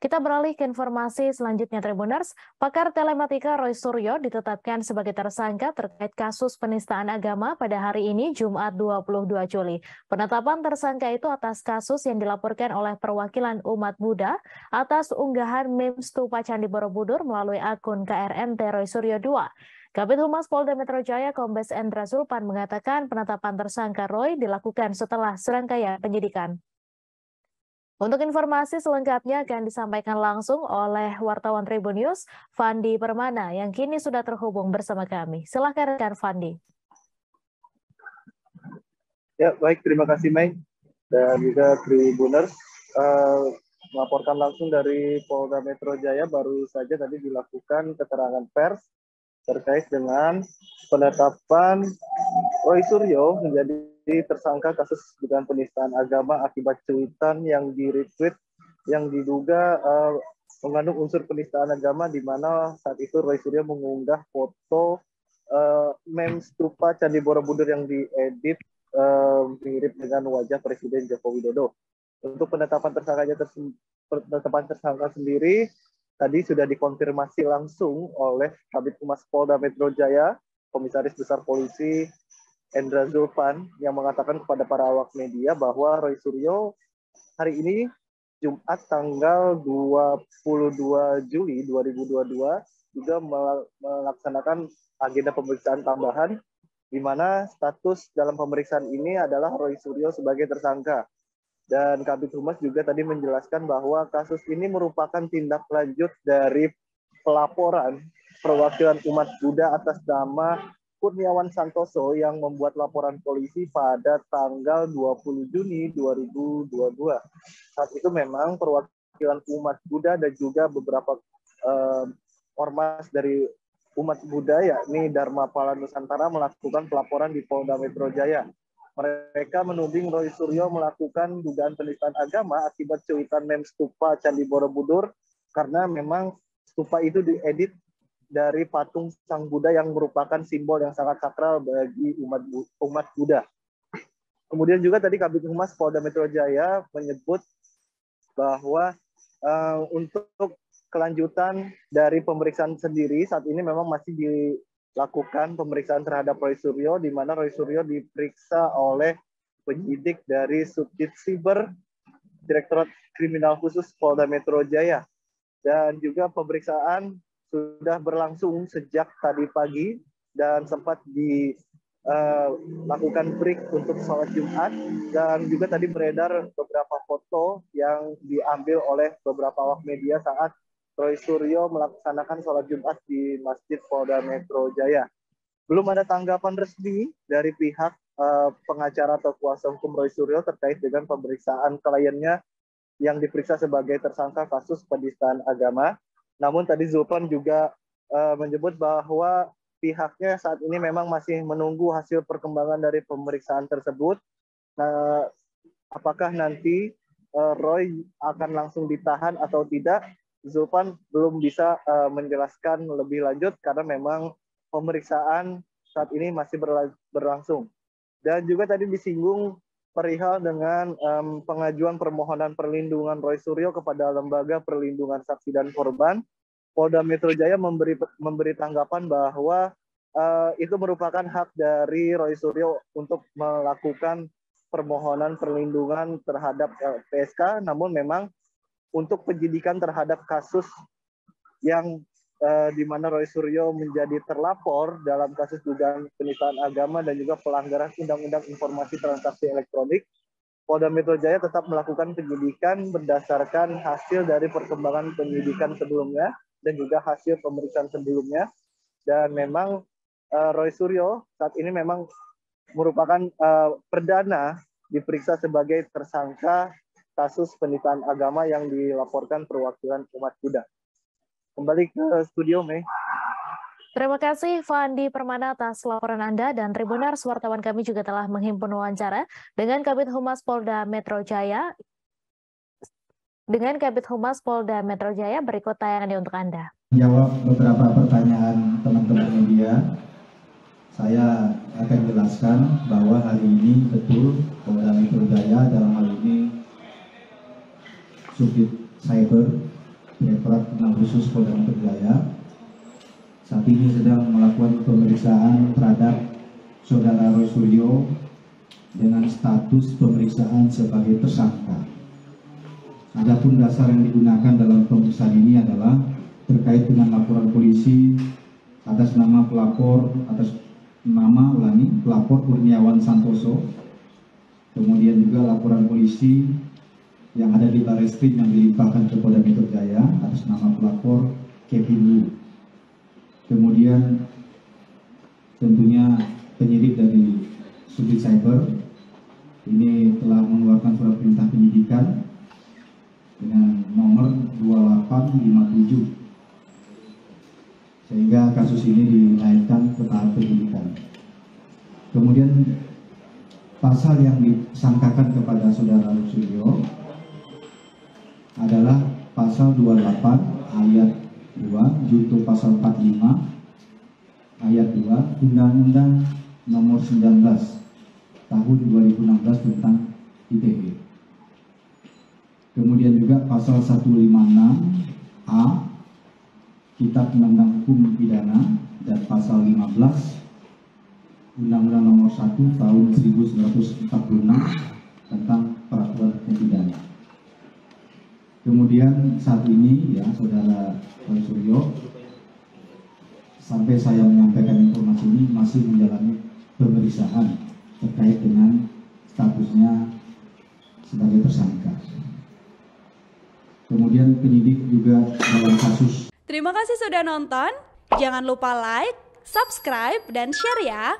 Kita beralih ke informasi selanjutnya, Tribuners. Pakar telematika Roy Suryo ditetapkan sebagai tersangka terkait kasus penistaan agama pada hari ini, Jumat 22 Juli. Penetapan tersangka itu atas kasus yang dilaporkan oleh perwakilan umat Buddha atas unggahan meme stupa Candi Borobudur melalui akun KRMT Roy Suryo 2. Kabid Humas Polda Metro Jaya Kombes Endra Zulpan mengatakan penetapan tersangka Roy dilakukan setelah serangkaian penyidikan. Untuk informasi selengkapnya akan disampaikan langsung oleh wartawan Tribun News, Fandi Permana, yang kini sudah terhubung bersama kami. Silakan rekan Fandi. Ya, baik, terima kasih Mei dan juga Tribuners. Melaporkan langsung dari Polda Metro Jaya, baru saja tadi dilakukan keterangan pers terkait dengan penetapan Roy Suryo menjadi tersangka kasus dugaan penistaan agama akibat cuitan yang di-retweet yang diduga mengandung unsur penistaan agama, di mana saat itu Roy Suryo mengunggah foto meme stupa Candi Borobudur yang diedit mirip dengan wajah Presiden Joko Widodo. Untuk penetapan tersangka sendiri tadi sudah dikonfirmasi langsung oleh Kabid Humas Polda Metro Jaya, Komisaris Besar Polisi Endra Zulpan, yang mengatakan kepada para awak media bahwa Roy Suryo hari ini Jumat tanggal 22 Juli 2022 juga melaksanakan agenda pemeriksaan tambahan, di mana status dalam pemeriksaan ini adalah Roy Suryo sebagai tersangka. Dan Kabid Humas juga tadi menjelaskan bahwa kasus ini merupakan tindak lanjut dari pelaporan perwakilan umat Buddha atas nama Kurniawan Santoso yang membuat laporan polisi pada tanggal 20 Juni 2022. Saat itu memang perwakilan umat Buddha dan juga beberapa ormas dari umat Buddha, yakni Dharma Pala Nusantara, melakukan pelaporan di Polda Metro Jaya. Mereka menuding Roy Suryo melakukan dugaan penistaan agama akibat cuitan meme stupa Candi Borobudur, karena memang stupa itu diedit dari patung Sang Buddha yang merupakan simbol yang sangat sakral bagi umat Buddha. Kemudian juga tadi Kabid Humas Polda Metro Jaya menyebut bahwa untuk kelanjutan dari pemeriksaan sendiri saat ini memang masih dilakukan pemeriksaan terhadap Roy Suryo, di mana Roy Suryo diperiksa oleh penyidik dari Subdit Siber Direktorat Kriminal Khusus Polda Metro Jaya. Dan juga pemeriksaan sudah berlangsung sejak tadi pagi dan sempat dilakukan break untuk sholat Jumat, dan juga tadi beredar beberapa foto yang diambil oleh beberapa awak media saat Roy Suryo melaksanakan sholat Jumat di Masjid Polda Metro Jaya. Belum ada tanggapan resmi dari pihak pengacara atau kuasa hukum Roy Suryo terkait dengan pemeriksaan kliennya yang diperiksa sebagai tersangka kasus penistaan agama. Namun tadi Zulpan juga menyebut bahwa pihaknya saat ini memang masih menunggu hasil perkembangan dari pemeriksaan tersebut. Nah, apakah nanti Roy akan langsung ditahan atau tidak, Zulpan belum bisa menjelaskan lebih lanjut karena memang pemeriksaan saat ini masih berlangsung. Dan juga tadi disinggung perihal dengan pengajuan permohonan perlindungan Roy Suryo kepada Lembaga Perlindungan Saksi dan Korban. Polda Metro Jaya memberi tanggapan bahwa itu merupakan hak dari Roy Suryo untuk melakukan permohonan perlindungan terhadap PSK, namun memang untuk penyidikan terhadap kasus yang di mana Roy Suryo menjadi terlapor dalam kasus dugaan penistaan agama dan juga pelanggaran Undang-Undang Informasi Transaksi Elektronik, Polda Metro Jaya tetap melakukan penyidikan berdasarkan hasil dari perkembangan penyidikan sebelumnya dan juga hasil pemeriksaan sebelumnya. Dan memang Roy Suryo saat ini memang merupakan perdana diperiksa sebagai tersangka kasus penistaan agama yang dilaporkan perwakilan umat Buddha. Kembali ke studio, Mei. Terima kasih Fandi Permana atas laporan Anda, dan Tribuners, wartawan kami juga telah menghimpun wawancara dengan Kabid Humas Polda Metro Jaya. Berikut tayangannya untuk Anda. Jawab beberapa pertanyaan teman-teman media. Saya akan jelaskan bahwa hari ini betul Polda Metro Jaya dalam hal ini Subdit Cyber Direktorat Kriminal Khusus Polda Metro Jaya saat ini sedang melakukan pemeriksaan terhadap Saudara Roy Suryo dengan status pemeriksaan sebagai tersangka. Adapun dasar yang digunakan dalam pemeriksaan ini adalah terkait dengan laporan polisi atas nama pelapor, pelapor Kurniawan Santoso, kemudian juga laporan polisi yang ada di Barreskrim yang dilimpahkan ke Polda Metro Jaya atas nama pelapor Kevin Wu. Kemudian tentunya penyidik dari Subdit Cyber ini telah mengeluarkan surat perintah penyidikan dengan nomor 2857 sehingga kasus ini dinaikkan ke tahap penyidikan. Kemudian pasal yang disangkakan kepada Saudara Suryo adalah pasal 28 ayat 2 junto pasal 45 ayat 2 Undang-Undang Nomor 19 Tahun 2016 tentang ITE. Kemudian juga pasal 156A Kitab Undang-Undang Hukum Pidana dan pasal 15 Undang-Undang Nomor 1 Tahun 1946 tentang Peraturan Hukum Pidana. Kemudian saat ini ya Saudara Roy Suryo, sampai saya menyampaikan informasi ini masih menjalani pemeriksaan terkait dengan statusnya sebagai tersangka. Kemudian penyidik juga dalam kasus. Terima kasih sudah nonton. Jangan lupa like, subscribe, dan share ya.